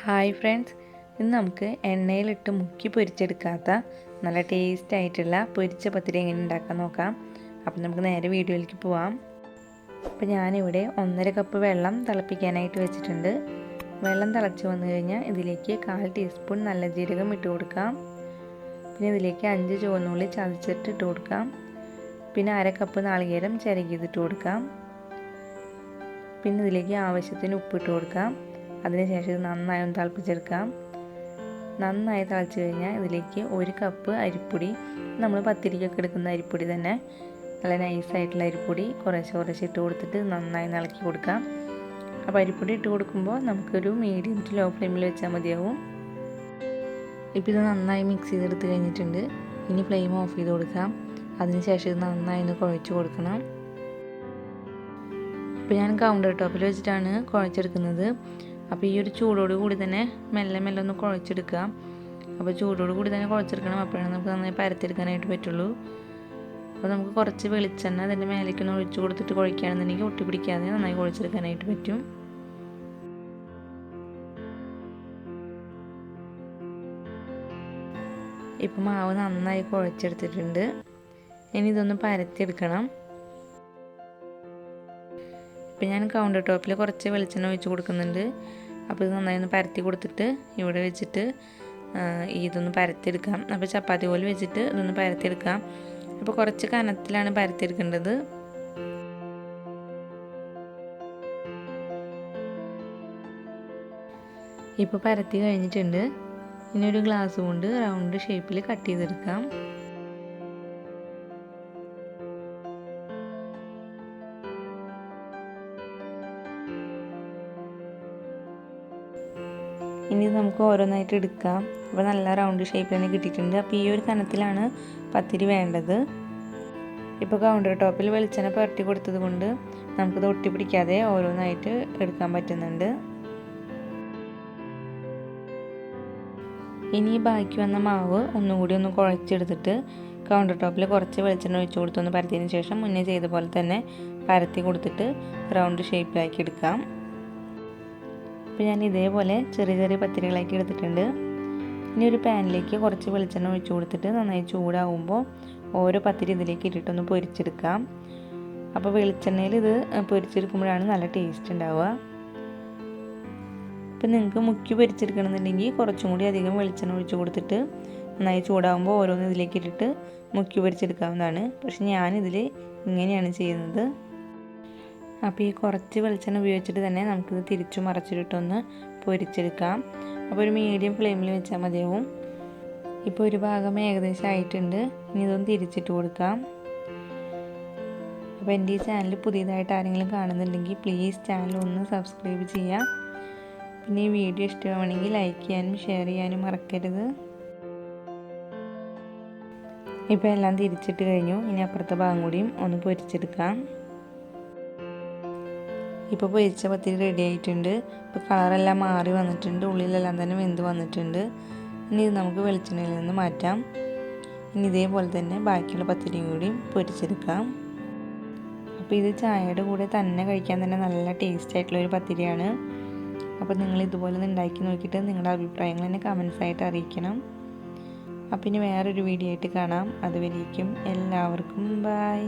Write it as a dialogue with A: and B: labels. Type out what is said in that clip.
A: Hi friends, ഇന്ന് നമുക്ക് എണ്ണയിലിട്ട് മുക്കി പൊരിച്ചെടുക്കാത്ത നല്ല ടേസ്റ്റ് ആയിട്ടുള്ള പൊരിച്ച പത്തിരി എങ്ങനെ ഉണ്ടാക്കാൻ നോക്കാം. അപ്പം നമുക്ക് നേരെ വീഡിയോയിലേക്ക് പോവാം. അപ്പോൾ ഞാനിവിടെ 1.5 കപ്പ് വെള്ളം തിളപ്പിക്കാനായിട്ട് വെച്ചിട്ടുണ്ട്. വെള്ളം തിളച്ച് വന്നു കഴിഞ്ഞാൽ ഇതിലേക്ക് 1/4 ടീസ്പൂൺ നല്ല ജീരകം ഇട്ട് കൊടുക്കാം. പിന്നെ ഇതിലേക്ക് 5 ചുവന്നുള്ളി ചതച്ചിട്ട് ഇട്ട് കൊടുക്കാം. പിന്നെ 1/2 കപ്പ് നാളികേരം ചിരകിയതിട്ട് കൊടുക്കാം. പിന്നെ ഇതിലേക്ക് ആവശ്യത്തിന് ഉപ്പിട്ട് കൊടുക്കാം. അതിനുശേഷം ഇത് നന്നായി ഒന്ന് തിളപ്പിച്ചെടുക്കാം. നന്നായി തിളച്ച് കഴിഞ്ഞാൽ ഇതിലേക്ക് 1 കപ്പ് അരിപ്പൊടി, നമ്മൾ പത്തിരിക്കൊക്കെ എടുക്കുന്ന അരിപ്പൊടി തന്നെ, നല്ല നൈസായിട്ടുള്ള അരിപ്പൊടി കുറേശ്ശെ ഇട്ട് കൊടുത്തിട്ട് നന്നായി ഇളക്കി കൊടുക്കാം. അപ്പോൾ അരിപ്പൊടി ഇട്ട് കൊടുക്കുമ്പോൾ നമുക്കൊരു മീഡിയം ടു ലോ ഫ്ലെയിമിൽ വെച്ചാൽ മതിയാവും. ഇപ്പോൾ ഇത് നന്നായി മിക്സ് ചെയ്തെടുത്ത് കഴിഞ്ഞിട്ടുണ്ട്. ഇനി ഫ്ലെയിം ഓഫ് ചെയ്ത് കൊടുക്കാം. അതിനുശേഷം ഇത് നന്നായി ഒന്ന് കുഴച്ച് കൊടുക്കണം. ഇപ്പോൾ ഞാൻ കൗണ്ടർ ടോപ്പിൽ വെച്ചിട്ടാണ് കുഴച്ചെടുക്കുന്നത്. അപ്പോൾ ഈ ഒരു ചൂടോട് കൂടി തന്നെ മെല്ലെ ഒന്ന് കുഴച്ചെടുക്കുക. അപ്പോൾ ചൂടോട് കൂടി തന്നെ കുഴച്ചെടുക്കണം. അപ്പോഴാണ് നമുക്ക് നന്നായി പരത്തിയെടുക്കാനായിട്ട് പറ്റുള്ളൂ. അപ്പോൾ നമുക്ക് കുറച്ച് വെളിച്ചെണ്ണ അതിൻ്റെ മേലേക്കൊന്ന് ഒഴിച്ച് കൊടുത്തിട്ട് കുഴക്കുകയാണെന്നുണ്ടെങ്കിൽ ഒട്ടി പിടിക്കാതെ നന്നായി കുഴച്ചെടുക്കാനായിട്ട് പറ്റും. ഇപ്പോൾ മാവ് നന്നായി കുഴച്ചെടുത്തിട്ടുണ്ട്. ഇനി ഇതൊന്ന് പരത്തിയെടുക്കണം. ഇപ്പോൾ ഞാൻ കൗണ്ടർ ടോപ്പിൽ കുറച്ച് വെളിച്ചെണ്ണ ഒഴിച്ച് കൊടുക്കുന്നുണ്ട്. അപ്പോൾ ഇത് നന്നായി ഒന്ന് പരത്തി കൊടുത്തിട്ട് ഇവിടെ വെച്ചിട്ട് ഇതൊന്ന് പരത്തിയെടുക്കാം. അപ്പോൾ ചപ്പാത്തി പോലെ വെച്ചിട്ട് ഇതൊന്ന് പരത്തിയെടുക്കാം. അപ്പോൾ കുറച്ച് കനത്തിലാണ് പരത്തിയെടുക്കേണ്ടത്. ഇപ്പോൾ പരത്തി കഴിഞ്ഞിട്ടുണ്ട്. ഇനി ഒരു ഗ്ലാസ് കൊണ്ട് റൗണ്ട് ഷേപ്പിൽ കട്ട് ചെയ്തെടുക്കാം. ഇനി നമുക്ക് ഓരോന്നായിട്ട് എടുക്കാം. അപ്പോൾ നല്ല റൗണ്ട് ഷേപ്പിൽ തന്നെ കിട്ടിയിട്ടുണ്ട്. അപ്പോൾ ഈ ഒരു കനത്തിലാണ് പത്തിരി വേണ്ടത്. ഇപ്പോൾ കൗണ്ടർ ടോപ്പിൽ വെളിച്ചെണ്ണ പുരട്ടി കൊടുത്തത് കൊണ്ട് നമുക്കിത് ഒട്ടി പിടിക്കാതെ ഓരോന്നായിട്ട് എടുക്കാൻ പറ്റുന്നുണ്ട്. ഇനി ബാക്കി വന്ന മാവ് ഒന്നുകൂടി ഒന്ന് കുഴച്ചെടുത്തിട്ട് കൗണ്ടർ ടോപ്പിൽ കുറച്ച് വെളിച്ചെണ്ണ ഒഴിച്ച് കൊടുത്തൊന്ന് പരത്തിയതിന് ശേഷം മുന്നേ ചെയ്ത പോലെ തന്നെ പരത്തി കൊടുത്തിട്ട് റൗണ്ട് ഷേപ്പിലാക്കി എടുക്കാം. അപ്പോൾ ഞാൻ ഇതേപോലെ ചെറിയ പത്തിരികളാക്കി എടുത്തിട്ടുണ്ട്. ഇനി ഒരു പാനിലേക്ക് കുറച്ച് വെളിച്ചെണ്ണ ഒഴിച്ച് കൊടുത്തിട്ട് നന്നായി ചൂടാവുമ്പോൾ ഓരോ പത്തിരി ഇതിലേക്ക് ഇട്ടിട്ടൊന്ന് പൊരിച്ചെടുക്കാം. അപ്പോൾ വെളിച്ചെണ്ണയിൽ ഇത് പൊരിച്ചെടുക്കുമ്പോഴാണ് നല്ല ടേസ്റ്റ് ഉണ്ടാവുക. ഇപ്പം നിങ്ങൾക്ക് മുക്കി പൊരിച്ചെടുക്കണമെന്നുണ്ടെങ്കിൽ കുറച്ചും കൂടി അധികം വെളിച്ചെണ്ണ ഒഴിച്ച് കൊടുത്തിട്ട് നന്നായി ചൂടാവുമ്പോൾ ഓരോന്ന് ഇതിലേക്ക് ഇട്ടിട്ട് മുക്കി പൊരിച്ചെടുക്കാവുന്നതാണ്. പക്ഷെ ഞാനിതിൽ ഇങ്ങനെയാണ് ചെയ്യുന്നത്. അപ്പോൾ ഈ കുറച്ച് വെളിച്ചെണ്ണ ഉപയോഗിച്ചിട്ട് തന്നെ നമുക്കിത് തിരിച്ചു മറച്ചിട്ടൊന്ന് പൊരിച്ചെടുക്കാം. അപ്പോൾ ഒരു മീഡിയം ഫ്ലെയിമിൽ വെച്ചാൽ മതിയാവും. ഇപ്പോൾ ഒരു ഭാഗം ഏകദേശം ആയിട്ടുണ്ട്. ഇനി ഇതൊന്ന് തിരിച്ചിട്ട് കൊടുക്കാം. അപ്പോൾ എൻ്റെ ഈ ചാനൽ പുതിയതായിട്ട് ആരെങ്കിലും കാണുന്നുണ്ടെങ്കിൽ പ്ലീസ് ചാനൽ ഒന്ന് സബ്സ്ക്രൈബ് ചെയ്യുക. പിന്നെ ഈ വീഡിയോ ഇഷ്ടമാണെങ്കിൽ ലൈക്ക് ചെയ്യാനും ഷെയർ ചെയ്യാനും മറക്കരുത്. ഇപ്പോൾ എല്ലാം തിരിച്ചിട്ട് കഴിഞ്ഞു. ഇനി അപ്പുറത്തെ ഭാഗം കൂടിയും ഒന്ന് പൊരിച്ചെടുക്കാം. ഇപ്പോൾ പൊരിച്ച പത്തിരി റെഡി ആയിട്ടുണ്ട്. ഇപ്പോൾ കളറെല്ലാം മാറി വന്നിട്ടുണ്ട്. ഉള്ളിലെല്ലാം തന്നെ വെന്ത് വന്നിട്ടുണ്ട്. ഇനി ഇത് നമുക്ക് വെളിച്ചെണ്ണയിൽ നിന്ന് മാറ്റാം. ഇനി ഇതേപോലെ തന്നെ ബാക്കിയുള്ള പത്തിരിയും കൂടി പൊരിച്ചെടുക്കാം. അപ്പോൾ ഇത് ചായയുടെ കൂടെ തന്നെ കഴിക്കാൻ തന്നെ നല്ല ടേസ്റ്റ് ആയിട്ടുള്ളൊരു പത്തിരിയാണ്. അപ്പോൾ നിങ്ങൾ ഇതുപോലെ ഒന്ന് ഉണ്ടാക്കി നോക്കിയിട്ട് നിങ്ങളുടെ അഭിപ്രായങ്ങൾ എന്നെ കമൻസ് ആയിട്ട് അറിയിക്കണം. അപ്പോൾ ഇനി വേറൊരു വീഡിയോ ആയിട്ട് കാണാം. അതുവരേക്കും എല്ലാവർക്കും ബൈ.